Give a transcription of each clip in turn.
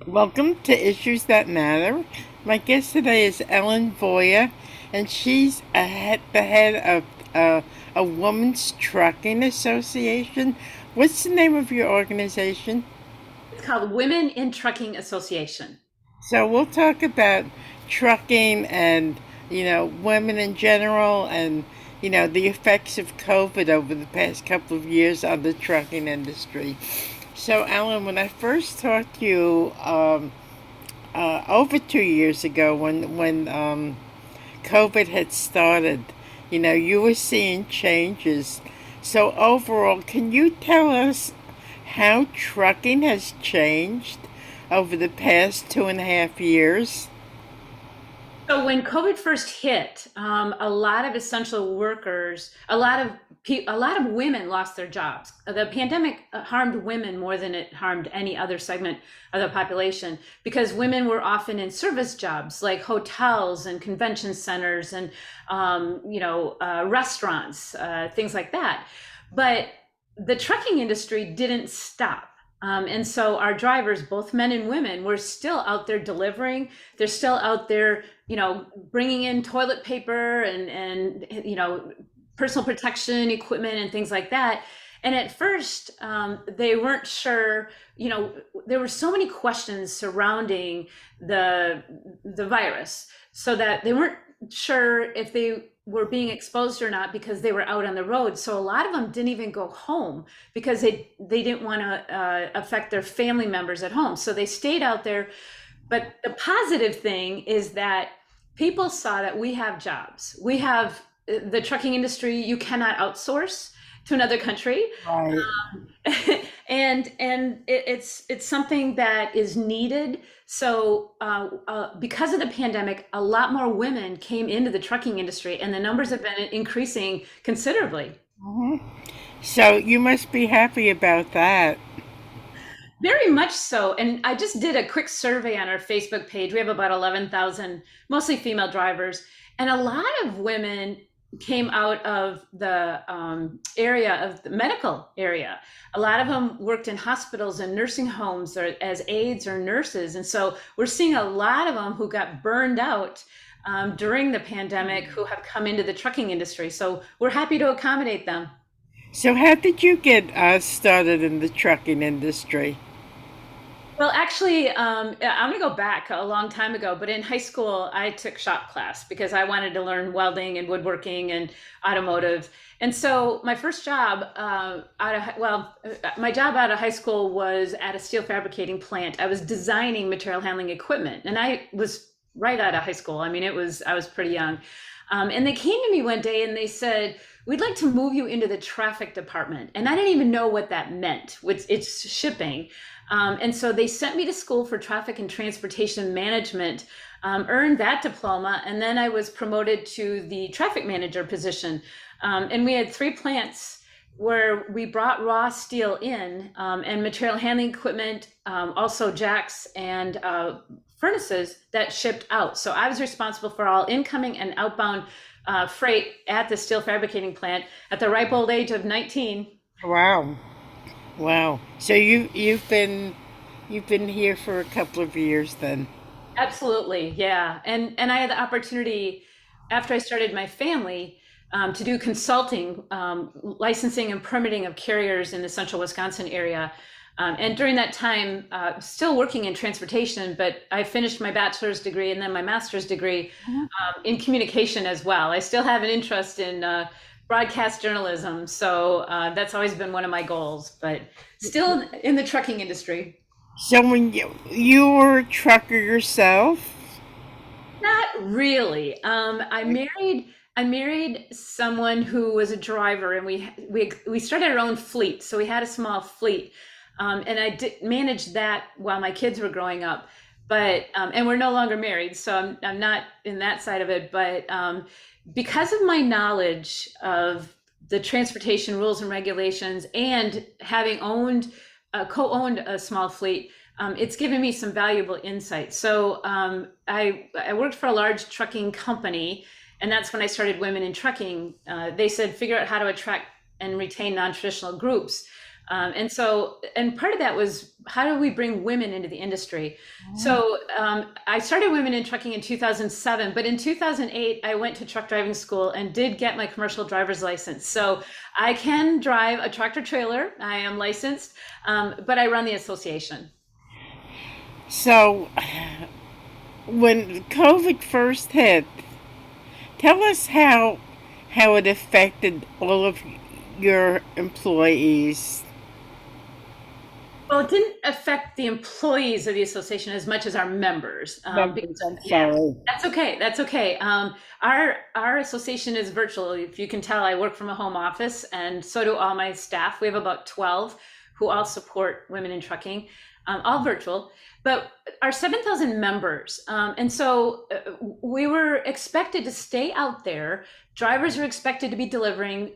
Welcome to Issues That Matter. My guest today is Voie, and she's the head of a women's trucking association. What's the name of your organization? It's called Women in Trucking Association. So we'll talk about trucking and women in general, and the effects of COVID over the past couple of years on the trucking industry. So, Ellen, when I first talked to you over 2 years ago, when COVID had started, you were seeing changes. So, overall, can you tell us how trucking has changed over the past 2.5 years? So when COVID first hit, a lot of essential workers, a lot of women lost their jobs. The pandemic harmed women more than it harmed any other segment of the population because women were often in service jobs like hotels and convention centers and restaurants, things like that. But the trucking industry didn't stop. And so our drivers, both men and women, were still out there delivering. They're still out there, bringing in toilet paper and personal protection equipment and things like that. And at first, they weren't sure. There were so many questions surrounding the virus, so that they weren't sure if they were being exposed or not because they were out on the road. So a lot of them didn't even go home because they didn't want to affect their family members at home. So they stayed out there. But the positive thing is that people saw that we have jobs. We have the trucking industry. You cannot outsource to another country. Right. It's something that is needed. So because of the pandemic, a lot more women came into the trucking industry, and the numbers have been increasing considerably. hmm So you must be happy about that. Very much so. And I just did a quick survey on our Facebook page. We have about 11,000, mostly female drivers. And a lot of women came out of the area of the medical area. A lot of them worked in hospitals and nursing homes or as aides or nurses. And so we're seeing a lot of them who got burned out during the pandemic who have come into the trucking industry. So we're happy to accommodate them. So how did you get started in the trucking industry? Well, actually, I'm going to go back a long time ago, but in high school, I took shop class because I wanted to learn welding and woodworking and automotive. And so my first job my job out of high school was at a steel fabricating plant. I was designing material handling equipment, and I was right out of high school. I mean, I was pretty young. And they came to me one day and they said, "We'd like to move you into the traffic department." And I didn't even know what that meant, which it's shipping. And so they sent me to school for traffic and transportation management, earned that diploma, and then I was promoted to the traffic manager position. And we had three plants where we brought raw steel in and material handling equipment, also jacks and furnaces that shipped out. So I was responsible for all incoming and outbound freight at the steel fabricating plant at the ripe old age of 19. Wow. Wow. So you've been here for a couple of years then. Absolutely, yeah. And I had the opportunity after I started my family to do consulting, licensing and permitting of carriers in the central Wisconsin area. And during that time, still working in transportation, but I finished my bachelor's degree and then my master's degree in communication as well. I still have an interest in broadcast journalism, so that's always been one of my goals, but still in the trucking industry. So when you were a trucker yourself? Not really. I married someone who was a driver, and we started our own fleet. So we had a small fleet, and I did manage that while my kids were growing up. But and we're no longer married, so I'm not in that side of it. But because of my knowledge of the transportation rules and regulations, and having co-owned a small fleet, it's given me some valuable insight. So I worked for a large trucking company, and that's when I started Women in Trucking. They said figure out how to attract and retain non-traditional groups. And part of that was how do we bring women into the industry? So I started Women in Trucking in 2007, but in 2008, I went to truck driving school and did get my commercial driver's license. So I can drive a tractor trailer. I am licensed, but I run the association. So, when COVID first hit, tell us how it affected all of your employees. Well, it didn't affect the employees of the association as much as our members. Members, I'm Yeah, sorry. that's okay. That's okay. Our association is virtual. If you can tell, I work from a home office, and so do all my staff. We have about 12 who all support Women in Trucking, all virtual. But our 7,000 members, and so we were expected to stay out there. Drivers are expected to be delivering.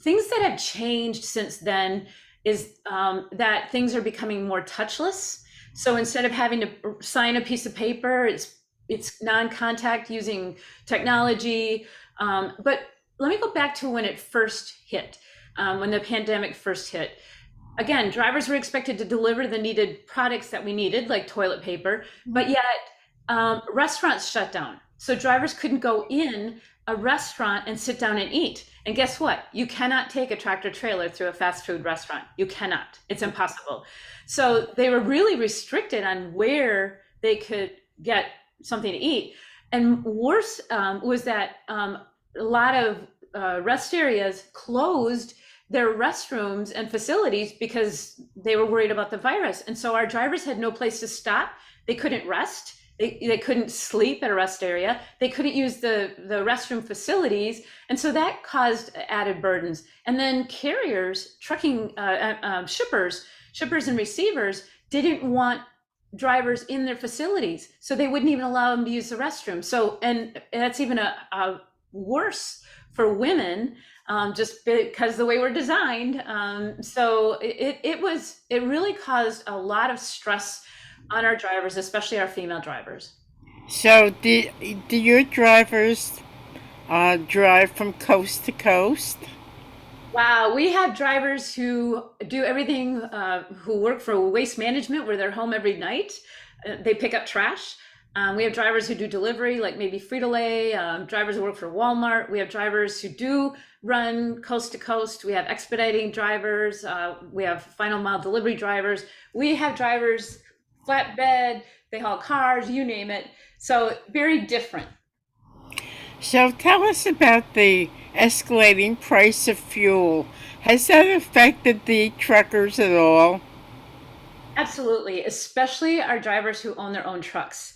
Things that have changed since then is that things are becoming more touchless. So instead of having to sign a piece of paper, it's non-contact using technology. But let me go back to when it first hit, when the pandemic first hit. Again, drivers were expected to deliver the needed products that we needed, like toilet paper, but yet restaurants shut down. So drivers couldn't go in a restaurant and sit down and eat. And guess what? You cannot take a tractor trailer through a fast food restaurant. You cannot. It's impossible. So they were really restricted on where they could get something to eat. And worse was that a lot of rest areas closed their restrooms and facilities because they were worried about the virus. And so our drivers had no place to stop. They couldn't rest. They couldn't sleep at a rest area. They couldn't use the restroom facilities. And so that caused added burdens. And then carriers, shippers and receivers didn't want drivers in their facilities. So they wouldn't even allow them to use the restroom. So, and that's even a worse for women, just because the way we're designed. So it really caused a lot of stress on our drivers, especially our female drivers. So, do your drivers drive from coast to coast? Wow, we have drivers who do everything, who work for waste management, where they're home every night. They pick up trash. We have drivers who do delivery, like maybe Frito-Lay, drivers who work for Walmart. We have drivers who do run coast to coast. We have expediting drivers. We have final mile delivery drivers. We have drivers, flatbed, they haul cars, you name it. So very different. So, tell us about the escalating price of fuel. Has that affected the truckers at all? Absolutely, especially our drivers who own their own trucks.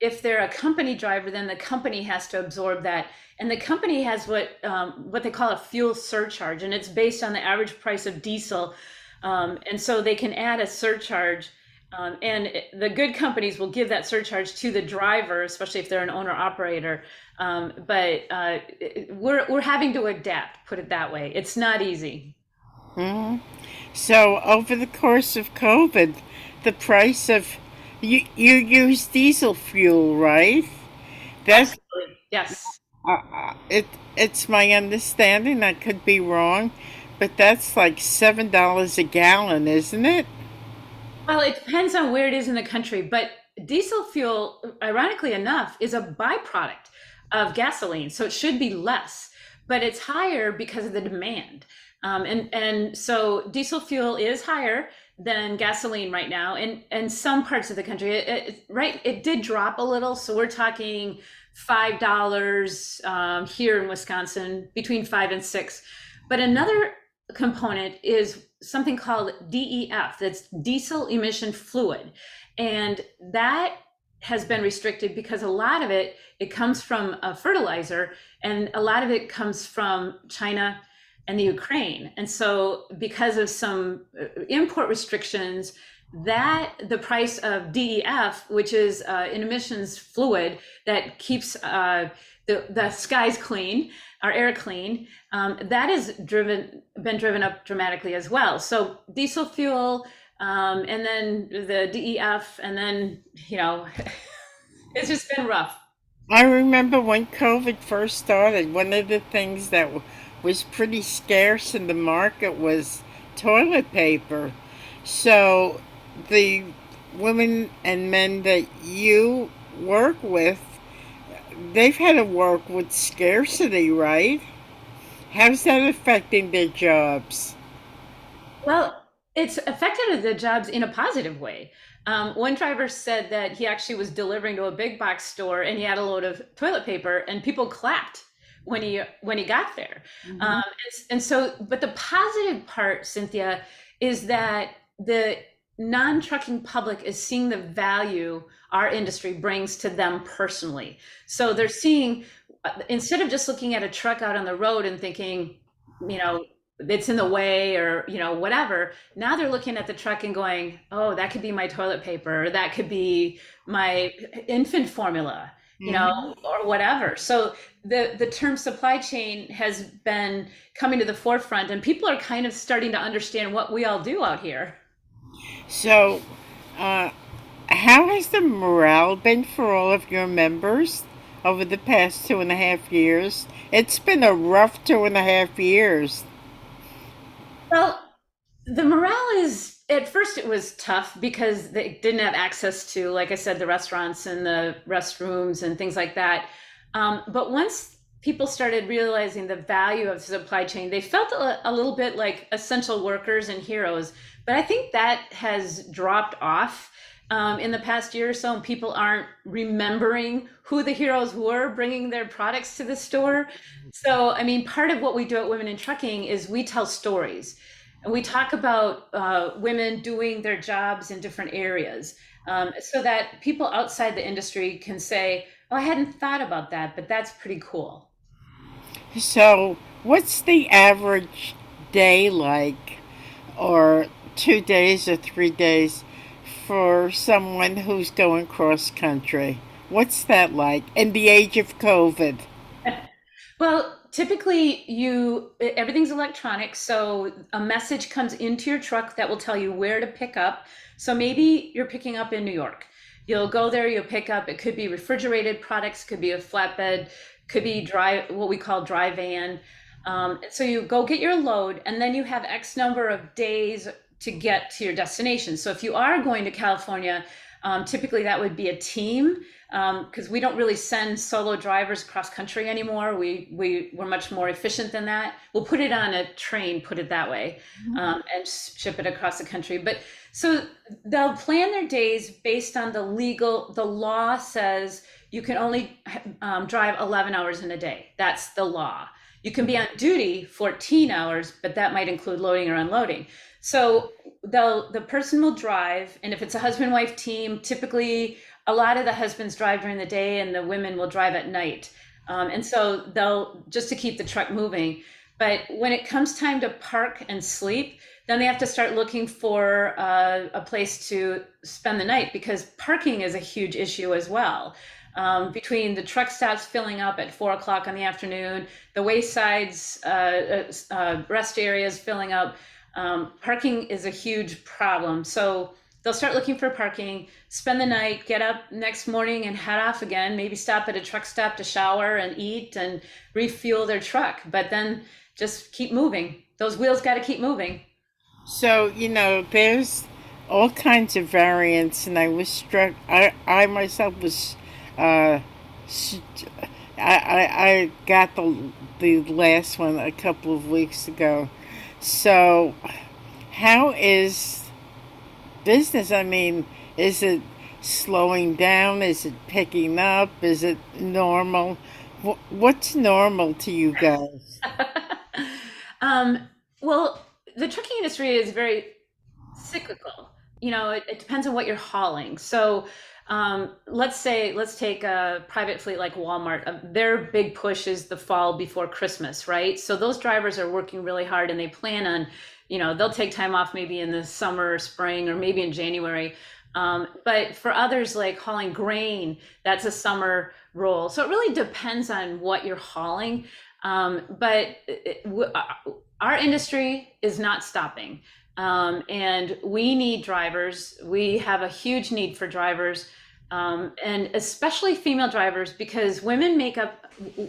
If they're a company driver, then the company has to absorb that, and the company has what they call a fuel surcharge, and it's based on the average price of diesel, and so they can add a surcharge. The good companies will give that surcharge to the driver, especially if they're an owner operator. We're having to adapt. Put it that way. It's not easy. Hmm. So, over the course of COVID, the price of you use diesel fuel, right? That's Absolutely. Yes. it's my understanding. I could be wrong, but that's like $7 a gallon, isn't it? Well, it depends on where it is in the country, but diesel fuel, ironically enough, is a byproduct of gasoline, so it should be less, but it's higher because of the demand. And so diesel fuel is higher than gasoline right now in some parts of the country. Right, it did drop a little, so we're talking $5 here in Wisconsin, between 5 and 6. But another component is something called DEF, that's diesel emission fluid. And that has been restricted because a lot of it comes from a fertilizer, and a lot of it comes from China and the Ukraine. And so because of some import restrictions, that the price of DEF, which is an emissions fluid that keeps the skies clean, our air clean, that has been driven up dramatically as well. So diesel fuel, and then the DEF, and then it's just been rough. I remember when COVID first started, one of the things that was pretty scarce in the market was toilet paper. So the women and men that you work with, they've had to work with scarcity, right? How's that affecting their jobs? Well, it's affected the jobs in a positive way. One driver said that he actually was delivering to a big box store and he had a load of toilet paper, and people clapped when he got there. Hmm. And so, but the positive part, Cynthia, is that the non-trucking public is seeing the value our industry brings to them personally. So they're seeing, instead of just looking at a truck out on the road and thinking, you know, it's in the way or whatever. Now they're looking at the truck and going, oh, that could be my toilet paper, or that could be my infant formula, Hmm. or whatever. So the term supply chain has been coming to the forefront, and people are kind of starting to understand what we all do out here. So, uh, how has the morale been for all of your members over the past 2.5 years? It's been a rough 2.5 years. Well, the morale is, at first it was tough because they didn't have access to, like I said, the restaurants and the restrooms and things like that. But once people started realizing the value of supply chain, they felt a little bit like essential workers and heroes. But I think that has dropped off in the past year or so, and people aren't remembering who the heroes were bringing their products to the store. So, I mean, part of what we do at Women in Trucking is we tell stories. And we talk about women doing their jobs in different areas, so that people outside the industry can say, oh, I hadn't thought about that, but that's pretty cool. So, what's the average day like, or 2 days or 3 days, for someone who's going cross country? What's that like in the age of COVID? Well, typically everything's electronic, so a message comes into your truck that will tell you where to pick up. So maybe you're picking up in New York. You'll go there, you'll pick up, it could be refrigerated products, could be a flatbed, could be dry, what we call dry van. So you go get your load, and then you have X number of days to get to your destination. So if you are going to California, typically that would be a team, because we don't really send solo drivers cross country anymore. We're much more efficient than that. We'll put it on a train, put it that way, and ship it across the country. But so they'll plan their days based on the law says you can only drive 11 hours in a day. That's the law. You can be on duty 14 hours, but that might include loading or unloading. So the person will drive, and if it's a husband-wife team, typically a lot of the husbands drive during the day and the women will drive at night. And so they'll, just to keep the truck moving. But when it comes time to park and sleep, then they have to start looking for a place to spend the night, because parking is a huge issue as well. Between the truck stops filling up at 4 o'clock in the afternoon, the waysides, rest areas filling up, parking is a huge problem. So they'll start looking for parking, spend the night, get up next morning and head off again, maybe stop at a truck stop to shower and eat and refuel their truck, but then just keep moving. Those wheels got to keep moving. So, there's all kinds of variants, and I was struck. I myself was, uh, st- I got the last one a couple of weeks ago. So, how is business? I mean, is it slowing down? Is it picking up? Is it normal? What's normal to you guys? um, well, the trucking industry is very cyclical. It depends on what you're hauling. So, let's take a private fleet like Walmart. Their big push is the fall before Christmas, right? So those drivers are working really hard, and they plan on, they'll take time off maybe in the summer or spring or maybe in January. But for others, like hauling grain, that's a summer role. So it really depends on what you're hauling. But our industry is not stopping. And we need drivers. We have a huge need for drivers, and especially female drivers, because women make up,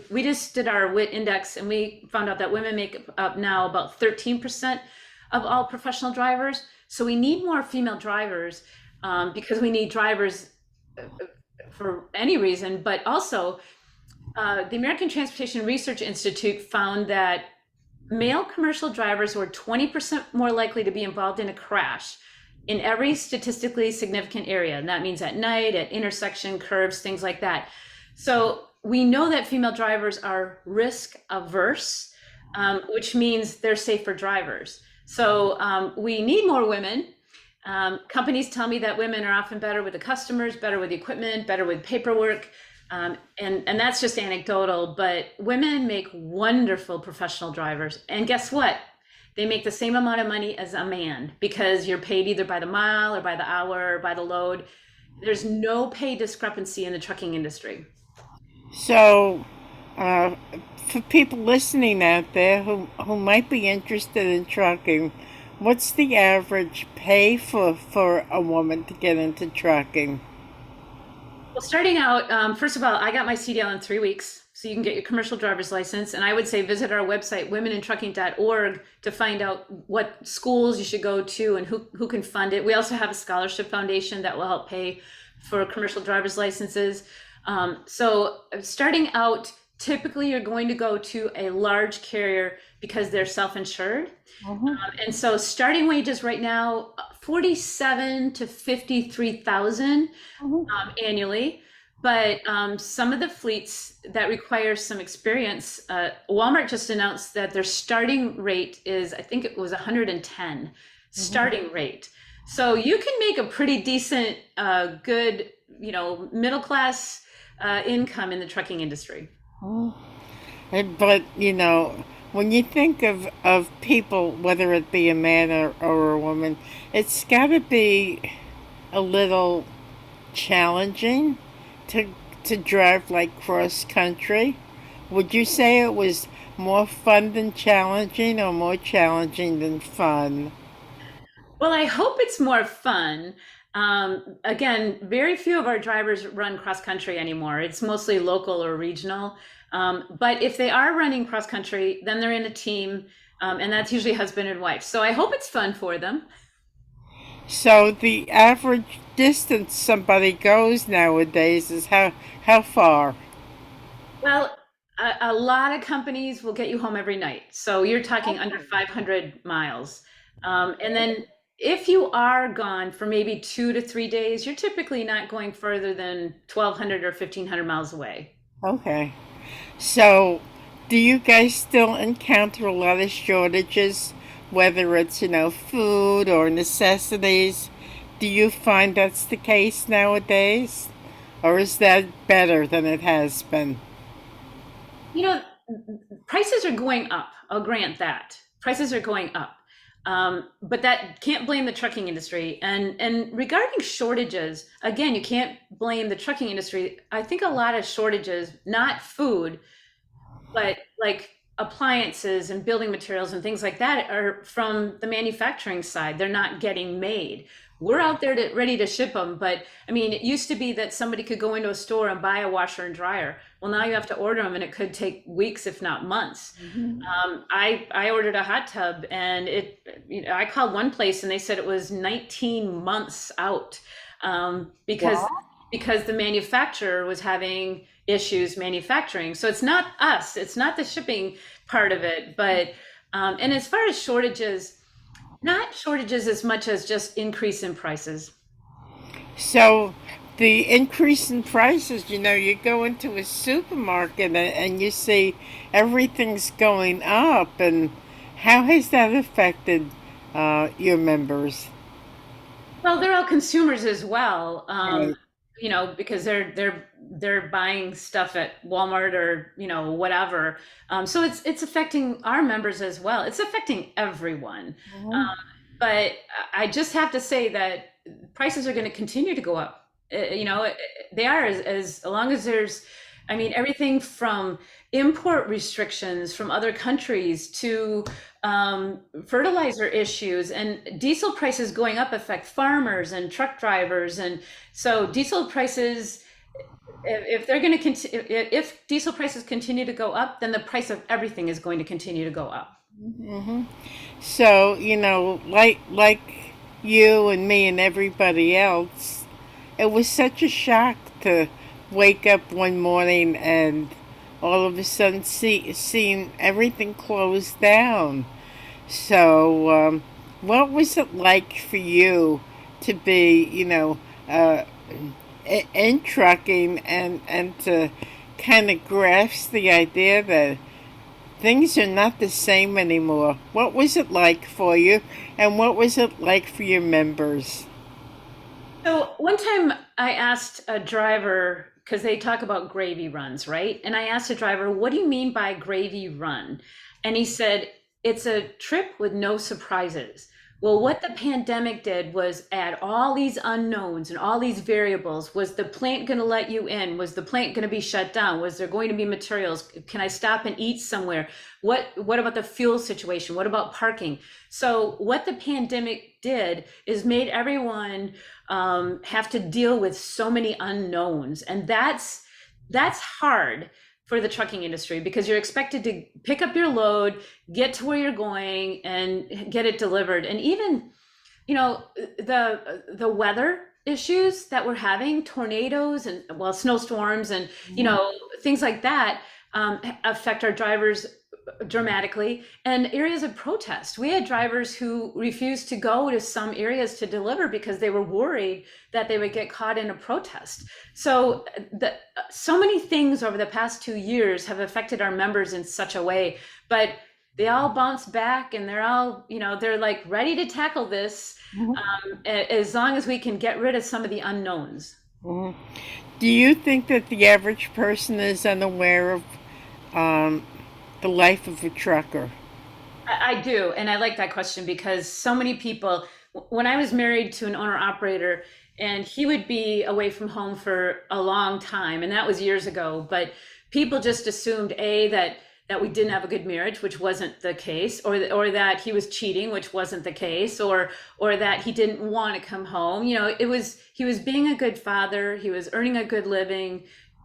we just did our WIT index and we found out that women make up now about 13% of all professional drivers. So we need more female drivers, because we need drivers for any reason, but also the American Transportation Research Institute found that male commercial drivers were 20% more likely to be involved in a crash in every statistically significant area. And that means at night, at intersection curves, things like that. So we know that female drivers are risk averse, which means they're safer drivers. So we need more women. Companies tell me that women are often better with the customers, better with the equipment, better with paperwork. And that's just anecdotal, but women make wonderful professional drivers. And guess what? They make the same amount of money as a man because you're paid either by the mile or by the hour or by the load. There's no pay discrepancy in the trucking industry. So, uh, for people listening out there who might be interested in trucking, what's the average pay for a woman to get into trucking? Well, starting out, first of all, I got my CDL in 3 weeks, so you can get your commercial driver's license. And I would say visit our website, womenintrucking.org, to find out what schools you should go to and who can fund it. We also have a scholarship foundation that will help pay for commercial driver's licenses. So starting out, typically you're going to go to a large carrier because they're self-insured. And so starting wages right now, 47 to 53,000 annually. But some of the fleets that require some experience, Walmart just announced that their starting rate is, I think it was 110 starting rate. So you can make a pretty decent, good, middle class income in the trucking industry. But when you think of people, whether it be a man or a woman, it's got to be a little challenging to drive like cross country. Would you say it was more fun than challenging, or more challenging than fun? Well, I hope it's more fun. Again, very few of our drivers run cross country anymore. It's mostly local or regional. But if they are running cross country, then they're in a team, and that's usually husband and wife. So I hope it's fun for them. So the average distance somebody goes nowadays is how far? Well, a lot of companies will get you home every night. So you're talking under 500 miles. And then if you are gone for maybe 2 to 3 days, you're typically not going further than 1,200 or 1,500 miles away. Okay. So, do you guys still encounter a lot of shortages, whether it's, food or necessities? Do you find that's the case nowadays? Or is that better than it has been? You know, prices are going up. I'll grant that. Prices are going up. But that can't blame the trucking industry. And regarding shortages, again, you can't blame the trucking industry. I think a lot of shortages, not food, but like appliances and building materials and things like that, are from the manufacturing side. They're not getting made. We're out there ready to ship them, but I mean, it used to be that somebody could go into a store and buy a washer and dryer. Well, now you have to order them, and it could take weeks, if not months. I ordered a hot tub, and I called one place, and they said it was 19 months out, because Wow. the manufacturer was having issues manufacturing. So it's not us, it's not the shipping part of it, but and as far as shortages, not shortages as much as just increase in prices. So, the increase in prices, you go into a supermarket and you see everything's going up, and how has that affected your members? Well, they're all consumers as well, Right. because they're buying stuff at Walmart or whatever. So it's affecting our members as well. It's affecting everyone. Mhm. Um, but I just have to say that prices are going to continue to go up. They are as long as there's, I mean, everything from import restrictions from other countries to fertilizer issues, and diesel prices going up affect farmers and truck drivers. And so diesel prices, if they're going to continue, if diesel prices continue to go up, then the price of everything is going to continue to go up. Hmm. So, like you and me and everybody else, it was such a shock to wake up one morning and all of a sudden seeing everything closed down. So, what was it like for you to be, uh, in trucking and to kind of grasp the idea that things are not the same anymore? What was it like for you, and what was it like for your members? So one time I asked a driver, because they talk about gravy runs, right? And I asked a driver, what do you mean by gravy run? And he said, it's a trip with no surprises. Well, what the pandemic did was add all these unknowns and all these variables. Was the plant going to let you in? Was the plant going to be shut down? Was there going to be materials? Can I stop and eat somewhere? What about the fuel situation? What about parking? So what the pandemic did is made everyone have to deal with so many unknowns, and that's hard for the trucking industry because you're expected to pick up your load, get to where you're going, and get it delivered. And even the weather issues that we're having, tornadoes and well snowstorms and things like that affect our drivers dramatically, and areas of protest. We had drivers who refused to go to some areas to deliver because they were worried that they would get caught in a protest. So many things over the past 2 years have affected our members in such a way, but they all bounce back, and they're all, they're like ready to tackle this, as long as we can get rid of some of the unknowns. Mhm. Do you think that the average person is unaware of um, the life of a trucker? I do. And I like that question because so many people, when I was married to an owner operator, and he would be away from home for a long time, and that was years ago, but people just assumed that we didn't have a good marriage, which wasn't the case, or that he was cheating, which wasn't the case, or that he didn't want to come home. He was being a good father, he was earning a good living,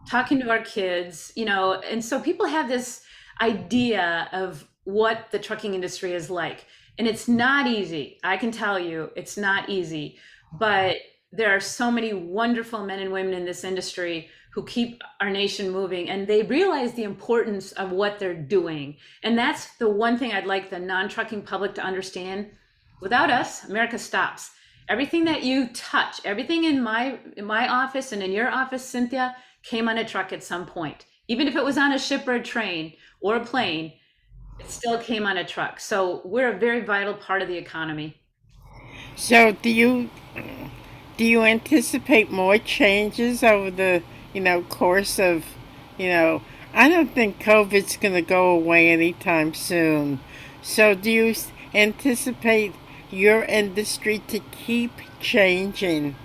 talking to our kids, and so people have this idea of what the trucking industry is like. And it's not easy. I can tell you, it's not easy. But there are so many wonderful men and women in this industry who keep our nation moving, and they realize the importance of what they're doing. And that's the one thing I'd like the non-trucking public to understand. Without us, America stops. Everything that you touch, everything in my office and in your office, Cynthia, came on a truck at some point. Even if it was on a ship or a train or a plane, it still came on a truck. So we're a very vital part of the economy. So, do you anticipate more changes over the course of you know I don't think COVID's going to go away anytime soon. So, do you anticipate your industry to keep changing?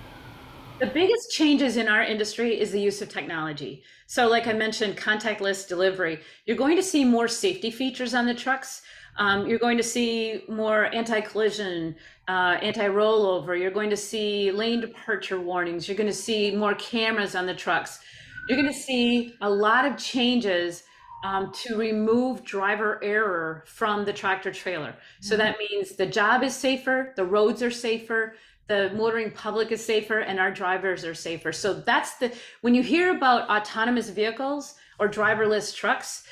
The biggest changes in our industry is the use of technology. So, like I mentioned, contactless delivery. You're going to see more safety features on the trucks. You're going to see more anti-collision, anti-rollover. You're going to see lane departure warnings. You're going to see more cameras on the trucks. You're going to see a lot of changes to remove driver error from the tractor trailer. So that means the job is safer, the roads are safer, the motoring public is safer, and our drivers are safer. So when you hear about autonomous vehicles or driverless trucks,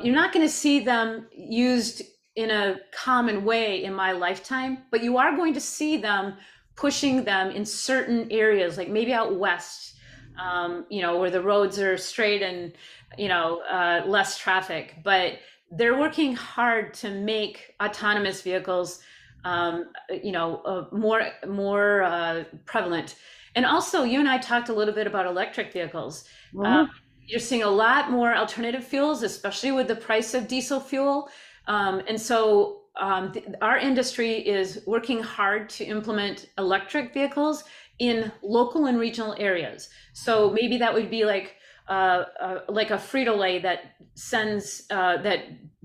you're not going to see them used in a common way in my lifetime, but you are going to see them pushing them in certain areas, like maybe out west, where the roads are straight and, less traffic. But they're working hard to make autonomous vehicles, more prevalent. And also, you and I talked a little bit about electric vehicles. Um, Mhm. you're seeing a lot more alternative fuels, especially with the price of diesel fuel. Our industry is working hard to implement electric vehicles in local and regional areas. So maybe that would be like a Frito-Lay that that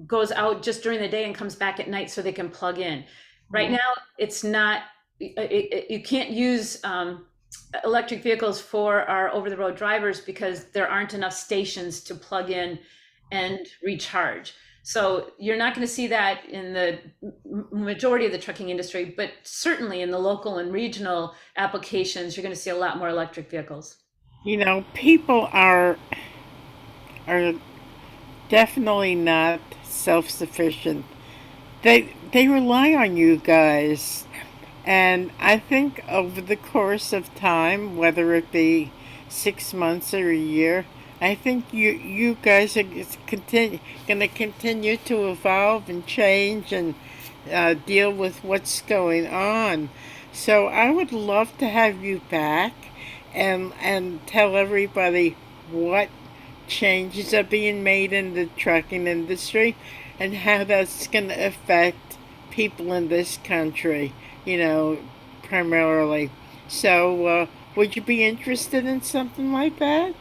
goes out just during the day and comes back at night so they can plug in. Right Mhm. now, it's not. You can't use electric vehicles for our over-the-road drivers because there aren't enough stations to plug in and recharge. So you're not going to see that in the majority of the trucking industry, but certainly in the local and regional applications, you're going to see a lot more electric vehicles. People are definitely not self-sufficient. They rely on you guys. And I think over the course of time, whether it be 6 months or a year, I think you guys are going to continue to evolve and change and deal with what's going on. So I would love to have you back and tell everybody what changes are being made in the trucking industry and how that's going to affect people in this country, you know, primarily. So, would you be interested in something like that?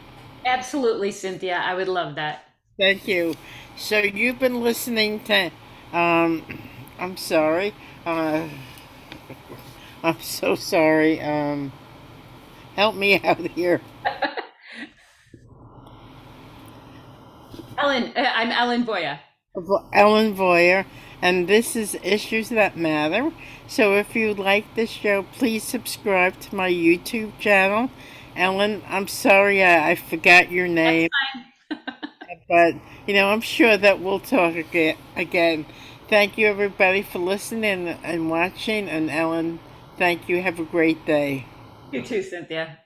Absolutely, Cynthia. I would love that. Thank you. So, you've been listening to, I'm sorry, uh, I'm so sorry. Help me out here. I'm Ellen Voie. Ellen Voyer, and this is Issues That Matter. So if you like this show, please subscribe to my YouTube channel. Ellen, I'm sorry I forgot your That's name, fine. but I'm sure that we'll talk again. Thank you, everybody, for listening and watching. And Ellen, thank you. Have a great day. You too, Cynthia.